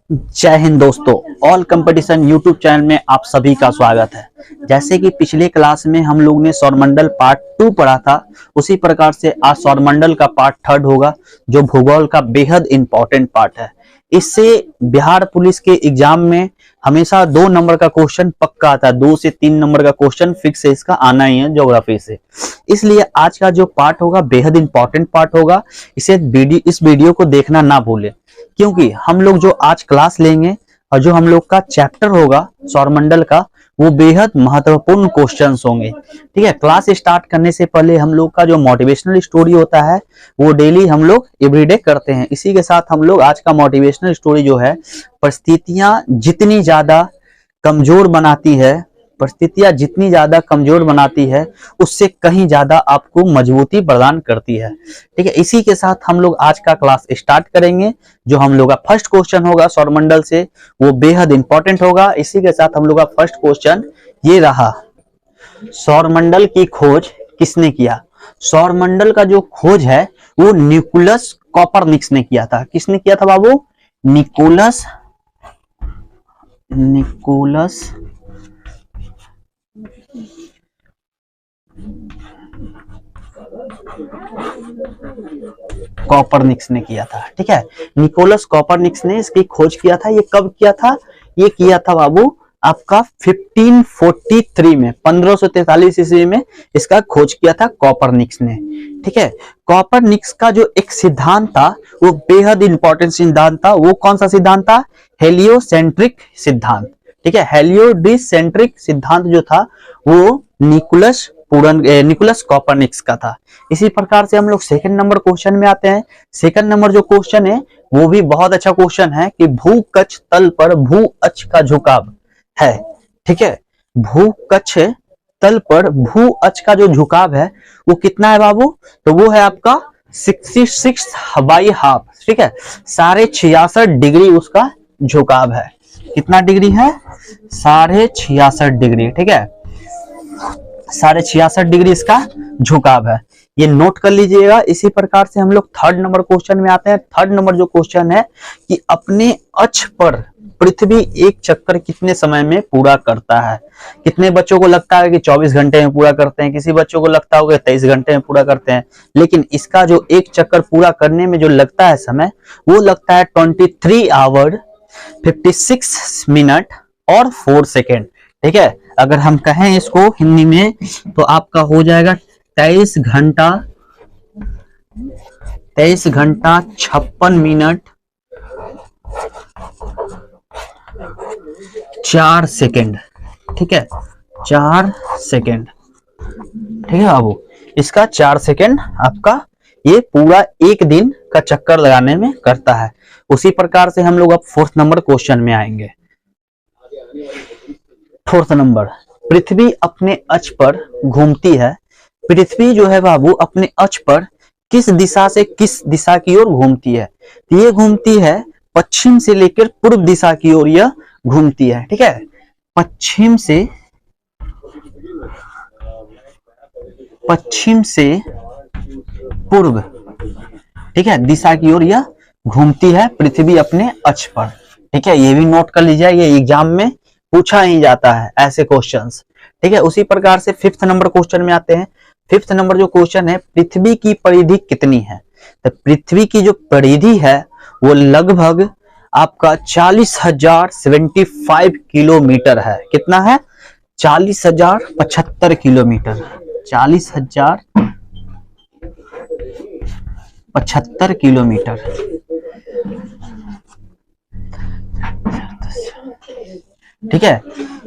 जय हिंद दोस्तों। All competition YouTube channel में आप सभी का स्वागत है। जैसे कि पिछले क्लास में हम लोग ने सौरमंडल पार्ट 2 पढ़ा था, उसी प्रकार से आज सौरमंडल का पार्ट 3 होगा, जो भूगोल का बेहद इंपॉर्टेंट पार्ट है। इससे बिहार पुलिस के एग्जाम में हमेशा 2 नंबर का क्वेश्चन पक्का आता है, 2 से 3 नंबर का क्वेश्चन फिक्स है, इसका आना ही है ज्योग्राफी से। इसलिए आज का जो पार्ट होगा बेहद इंपॉर्टेंट पार्ट होगा। इस वीडियो को देखना ना भूलें, क्योंकि हम लोग जो आज क्लास लेंगे और जो हम लोग का चैप्टर होगा सौरमंडल का, वो बेहद महत्वपूर्ण क्वेश्चंस होंगे। ठीक है, क्लास स्टार्ट करने से पहले हम लोग का जो मोटिवेशनल स्टोरी होता है वो डेली हम लोग एवरीडे करते हैं। इसी के साथ हम लोग आज का मोटिवेशनल स्टोरी जो है, परिस्थितियां जितनी ज्यादा कमजोर बनाती है उससे कहीं ज्यादा आपको मजबूती प्रदान करती है। ठीक है, इसी के साथ हम लोग आज का क्लास स्टार्ट करेंगे। जो हम लोग का फर्स्ट क्वेश्चन होगा सौरमंडल से, वो बेहद इंपॉर्टेंट होगा। इसी के साथ हम लोग का फर्स्ट क्वेश्चन ये रहा, सौरमंडल की खोज किसने किया? सौरमंडल का जो खोज है वो निकोलस कॉपरनिकस ने किया था। किसने किया था बाबू? निकोलस कॉपरनिकस ने किया था। ठीक है, निकोलस कॉपरनिकस ने इसकी खोज किया था। ये कब किया था? ये किया था बाबू आपका 1543 में, 1543 ईस्वी में इसका खोज किया था कॉपरनिकस ने। ठीक है, कॉपरनिकस का जो एक सिद्धांत था वो बेहद इंपॉर्टेंट सिद्धांत था। वो कौन सा सिद्धांत था? हेलियोसेंट्रिक सिद्धांत। ठीक है, हेलियोसेंट्रिक सिद्धांत जो था वो निकोलस कॉपरनिकस का था। इसी प्रकार से हम लोग सेकंड नंबर क्वेश्चन में आते हैं। सेकंड नंबर जो क्वेश्चन है वो भी बहुत अच्छा क्वेश्चन है कि भूकक्ष तल पर भू अक्ष का झुकाव है। ठीक है, भूकक्ष तल पर भू अक्ष का जो झुकाव है वो कितना है बाबू? तो वो है आपका 66/2। ठीक है, 66.5 डिग्री उसका झुकाव है। कितना डिग्री है? 66.5 डिग्री। ठीक है, 66.5 डिग्री इसका झुकाव है, ये नोट कर लीजिएगा। इसी प्रकार से हम लोग थर्ड नंबर क्वेश्चन में आते हैं। थर्ड नंबर जो क्वेश्चन है कि अपने अक्ष पर पृथ्वी एक चक्कर कितने समय में पूरा करता है? कितने बच्चों को लगता है कि 24 घंटे में पूरा करते हैं, किसी बच्चों को लगता होगा 23 घंटे में पूरा करते हैं, लेकिन इसका जो एक चक्कर पूरा करने में जो लगता है समय, वो लगता है 23 आवर 56 मिनट और 4 सेकेंड। ठीक है, अगर हम कहें इसको हिंदी में तो आपका हो जाएगा 23 घंटा 56 मिनट 4 सेकेंड। ठीक है, 4 सेकेंड। ठीक है बाबू, इसका 4 सेकेंड आपका ये पूरा एक दिन का चक्कर लगाने में करता है। उसी प्रकार से हम लोग अब फोर्थ नंबर क्वेश्चन में आएंगे। फोर्थ नंबर, पृथ्वी अपने अक्ष पर घूमती है। पृथ्वी जो है बाबू अपने अक्ष पर किस दिशा से किस दिशा की ओर घूमती है? ये घूमती है पश्चिम से लेकर पूर्व दिशा की ओर यह घूमती है। ठीक है, पश्चिम से पूर्व, ठीक है, दिशा की ओर यह घूमती है पृथ्वी अपने अक्ष पर। ठीक है, ये भी नोट कर लीजिए, ये एग्जाम में पूछा ही जाता है ऐसे क्वेश्चंस। ठीक है, उसी प्रकार से फिफ्थ नंबर क्वेश्चन में आते हैं। फिफ्थ नंबर जो क्वेश्चन है, पृथ्वी की परिधि कितनी है? तो पृथ्वी की जो परिधि है वो लगभग आपका 40,075 किलोमीटर है। कितना है? 40,075 किलोमीटर। 40,075 किलोमीटर। ठीक है,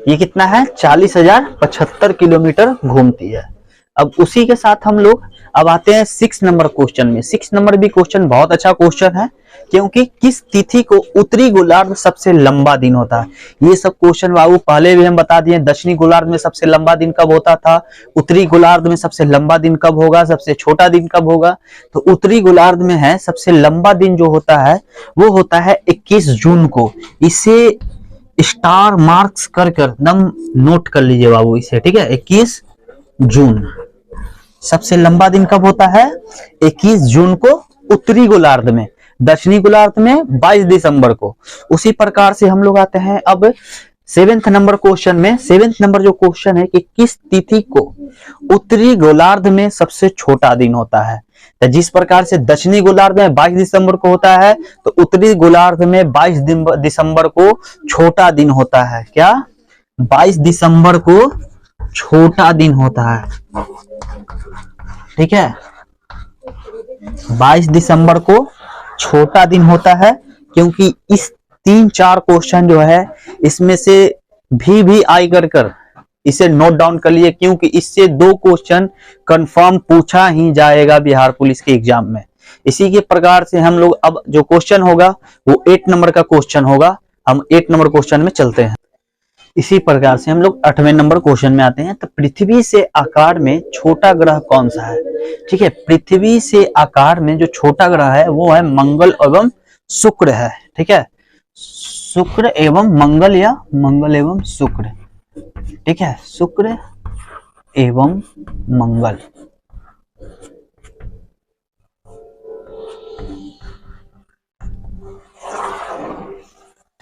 ये कितना है? 40,075 किलोमीटर घूमती है। अब उसी के साथ हम लोग अब आते हैं 6 नंबर क्वेश्चन में। 6 नंबर भी क्वेश्चन बहुत अच्छा क्वेश्चन है, क्योंकि किस तिथि को उत्तरी गोलार्ध में सबसे लंबा दिन होता है? ये सब क्वेश्चन बाबू पहले भी हम बता दिए। दक्षिणी गोलार्ध में सबसे लंबा दिन कब होता था, उत्तरी गोलार्ध में सबसे लंबा दिन कब होगा, सबसे छोटा दिन कब होगा? तो उत्तरी गोलार्ध में है सबसे लंबा दिन जो होता है वो होता है 21 जून को। इसे स्टार मार्क्स कर एकदम नोट कर लीजिए बाबू इसे। ठीक है, 21 जून सबसे लंबा दिन कब होता है? 21 जून को उत्तरी गोलार्ध में। दक्षिणी गोलार्ध में 22 दिसंबर को। उसी प्रकार से हम लोग आते हैं अब 7th नंबर क्वेश्चन में। 7th नंबर जो क्वेश्चन है कि किस तिथि को उत्तरी गोलार्ध में सबसे छोटा दिन होता है। तो जिस प्रकार से दक्षिणी गोलार्ध में 22 दिसंबर को होता है, तो उत्तरी गोलार्ध में 22 दिसंबर को छोटा दिन होता है। क्या? 22 दिसंबर को छोटा दिन होता है। ठीक है, 22 दिसंबर को छोटा दिन होता है, क्योंकि इस 3-4 क्वेश्चन जो है इसमें से भी आई कर इसे नोट डाउन कर लिए, क्योंकि इससे 2 क्वेश्चन कंफर्म पूछा ही जाएगा बिहार पुलिस के एग्जाम में। इसी के प्रकार से हम लोग अब जो क्वेश्चन होगा वो 8 नंबर का क्वेश्चन होगा। हम 8 नंबर क्वेश्चन में चलते हैं। इसी प्रकार से हम लोग 8वें नंबर क्वेश्चन में आते हैं। तो पृथ्वी से आकार में छोटा ग्रह कौन सा है? ठीक है, पृथ्वी से आकार में जो छोटा ग्रह है वो है मंगल एवं शुक्र है। ठीक है, शुक्र एवं मंगल या मंगल एवं शुक्र। ठीक है, शुक्र एवं मंगल।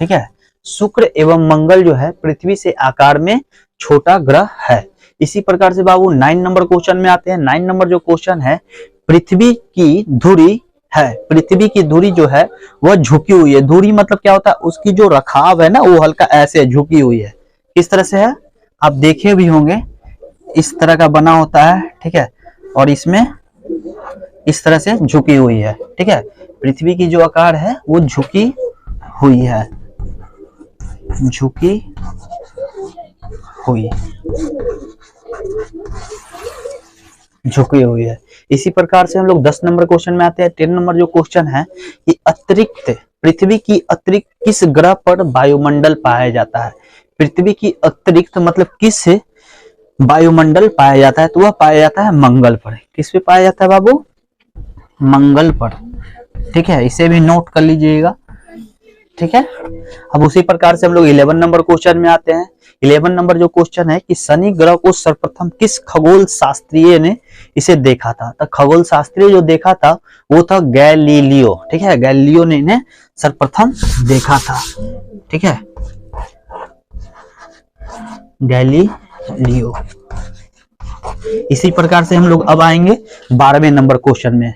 ठीक है, शुक्र एवं मंगल जो है पृथ्वी से आकार में छोटा ग्रह है। इसी प्रकार से बाबू 9 नंबर क्वेश्चन में आते हैं। 9 नंबर जो क्वेश्चन है, पृथ्वी की धुरी है, पृथ्वी की धुरी जो है वह झुकी हुई है। धुरी मतलब क्या होता है? उसकी जो रखाव है ना वो हल्का ऐसे झुकी हुई है। किस तरह से है? आप देखे भी होंगे, इस तरह का बना होता है। ठीक है, और इसमें इस तरह से झुकी हुई है। ठीक है, पृथ्वी की जो आकार है वो झुकी हुई है, झुकी हुई है। इसी प्रकार से हम लोग 10 नंबर क्वेश्चन में आते हैं। 10 नंबर जो क्वेश्चन है कि अतिरिक्त पृथ्वी की अतिरिक्त किस ग्रह पर वायुमंडल पाया जाता है? पृथ्वी की अतिरिक्त मतलब किस वायुमंडल पाया जाता है? तो वह पाया जाता है मंगल पर। किस पे पाया जाता है बाबू? मंगल पर। ठीक है, इसे भी नोट कर लीजिएगा। ठीक है, अब उसी प्रकार से हम लोग 11 नंबर क्वेश्चन में आते हैं। 11 नंबर जो क्वेश्चन है कि शनि ग्रह को सर्वप्रथम किस खगोल शास्त्रीय ने इसे देखा था? तो खगोल शास्त्रीय जो देखा था वो था गैलीलियो। ठीक है, गैलीलियो ने इन्हें सर्वप्रथम देखा था। ठीक है, गैलीलियो। इसी प्रकार से हम लोग अब आएंगे 12वें नंबर क्वेश्चन में।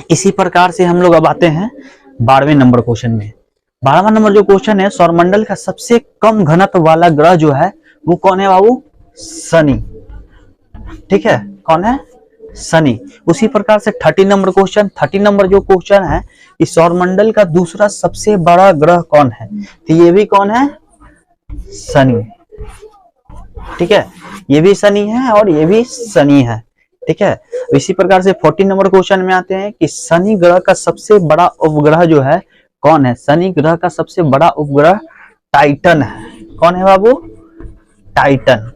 इसी प्रकार से हम लोग अब आते हैं 12वें नंबर क्वेश्चन में। 12वां नंबर जो क्वेश्चन है, सौरमंडल का सबसे कम घनत्व वाला ग्रह जो है वो कौन है बाबू? शनि। ठीक है, कौन है? शनि। उसी प्रकार से 30 नंबर क्वेश्चन। 30 नंबर जो क्वेश्चन है कि सौरमंडल का दूसरा सबसे बड़ा ग्रह कौन है? तो ये भी कौन है? शनि। ठीक है, ये भी शनि है और ये भी शनि है। ठीक है, इसी प्रकार से 40 नंबर क्वेश्चन में आते हैं कि शनि ग्रह का सबसे बड़ा उपग्रह जो है कौन है? शनि ग्रह का सबसे बड़ा उपग्रह टाइटन है। कौन है बाबू? टाइटन।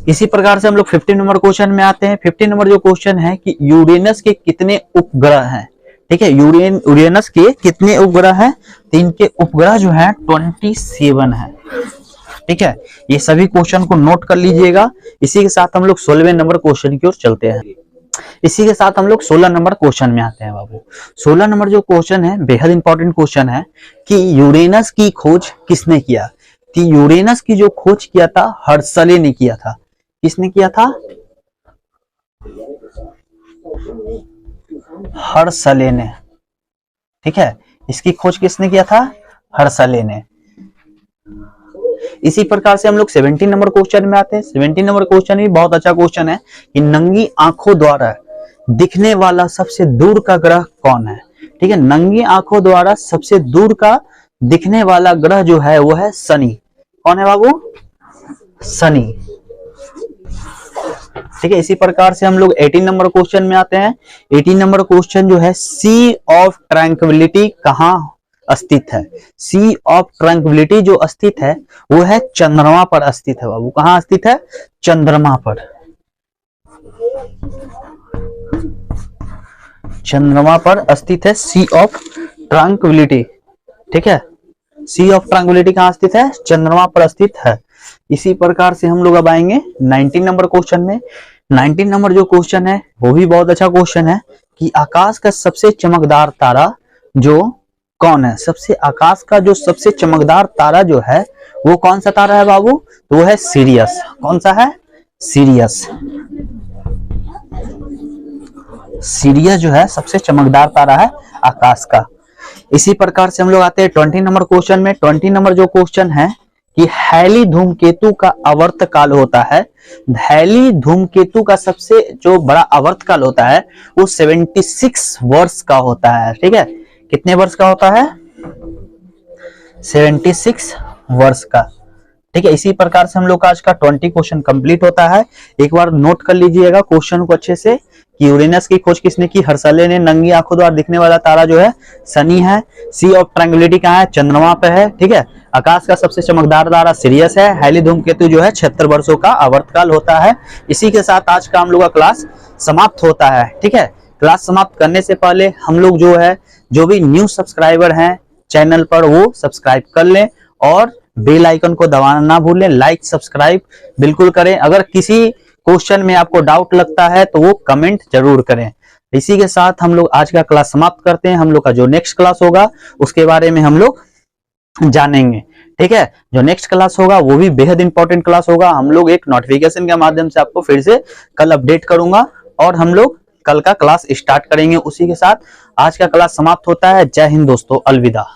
इसी प्रकार से हम लोग 15 नंबर क्वेश्चन में आते हैं। 15 नंबर जो क्वेश्चन है कि यूरेनस के कितने उपग्रह हैं? ठीक है, यूरेनस के कितने उपग्रह हैं? तो इनके उपग्रह जो है 27 है। ठीक है, ये सभी क्वेश्चन को नोट कर लीजिएगा। इसी के साथ हम लोग 16वें नंबर क्वेश्चन की ओर चलते हैं। इसी के साथ हम लोग 16 नंबर क्वेश्चन में आते हैं बाबू। 16 नंबर जो क्वेश्चन है बेहद इंपॉर्टेंट क्वेश्चन है कि यूरेनस की खोज किसने किया? कि यूरेनस की जो खोज किया था हर्शले ने किया था। किसने किया था? हर्शले ने। ठीक है, इसकी खोज किसने किया था? हर्शले ने। इसी प्रकार से हम लोग 17 नंबर क्वेश्चन में आते हैं। 17 नंबर क्वेश्चन भी बहुत अच्छा क्वेश्चन है कि नंगी आंखों द्वारा दिखने वाला सबसे दूर का ग्रह कौन है? ठीक है, नंगी आंखों द्वारा सबसे दूर का दिखने वाला ग्रह जो है वो है शनि। कौन है बाबू? शनि। ठीक है, इसी प्रकार से हम लोग 18 नंबर क्वेश्चन में आते हैं। 18 नंबर क्वेश्चन जो है सी ऑफ ट्रैंक्विलिटी कहाँ स्थित है? सी ऑफ ट्रैंक्विलिटी जो स्थित है वो है चंद्रमा पर स्थित है बाबू। कहाँ स्थित है? चंद्रमा पर। चंद्रमा पर स्थित है सी ऑफ ट्रैंक्विलिटी। ठीक है, सी ऑफ ट्रैंक्विलिटी कहाँ स्थित है? चंद्रमा पर स्थित है। इसी प्रकार से हम लोग अब आएंगे 19 नंबर क्वेश्चन में। 19 नंबर जो क्वेश्चन है वो भी बहुत अच्छा क्वेश्चन है कि आकाश का सबसे चमकदार तारा जो कौन है? सबसे आकाश का जो सबसे चमकदार तारा जो है वो कौन सा तारा है बाबू? तो वो है सिरियस। कौन सा है? सिरियस। सिरियस जो है सबसे चमकदार तारा है आकाश का। इसी प्रकार से हम लोग आते हैं 20 नंबर क्वेश्चन में। 20 नंबर जो क्वेश्चन है कि हैली धूमकेतु का आवर्तकाल होता है। हैली धूमकेतु का सबसे जो बड़ा आवर्तकाल होता है वो 76 वर्ष का होता है। ठीक है, कितने वर्ष का होता है? 76 वर्ष का। ठीक है, इसी प्रकार से हम लोग का आज का 20 क्वेश्चन कंप्लीट होता है। एक बार नोट कर लीजिएगा क्वेश्चन को अच्छे से कि यूरेनस की खोज किसने की? हर्षले ने। नंगी आंखों द्वारा दिखने वाला तारा जो है शनि है। सी ऑफ ट्रायंगुलरिटी कहाँ है? चंद्रमा पे है। ठीक है, आकाश का सबसे चमकदार तारा सिरियस है। हैली धूमकेतु जो है 76 वर्षों का आवर्तकाल होता है। इसी के साथ आज का हम लोग का क्लास समाप्त होता है। ठीक है, क्लास समाप्त करने से पहले हम लोग जो है जो भी न्यू सब्सक्राइबर हैं चैनल पर वो सब्सक्राइब कर लें और बेल आइकन को दबाना ना भूलें। लाइक सब्सक्राइब बिल्कुल करें। अगर किसी क्वेश्चन में आपको डाउट लगता है तो वो कमेंट जरूर करें। इसी के साथ हम लोग आज का क्लास समाप्त करते हैं। हम लोग का जो नेक्स्ट क्लास होगा उसके बारे में हम लोग जानेंगे। ठीक है, जो नेक्स्ट क्लास होगा वो भी बेहद इंपॉर्टेंट क्लास होगा। हम लोग एक नोटिफिकेशन के माध्यम से आपको फिर से कल अपडेट करूंगा और हम लोग कल का क्लास स्टार्ट करेंगे। उसी के साथ आज का क्लास समाप्त होता है। जय हिंद दोस्तों, अलविदा।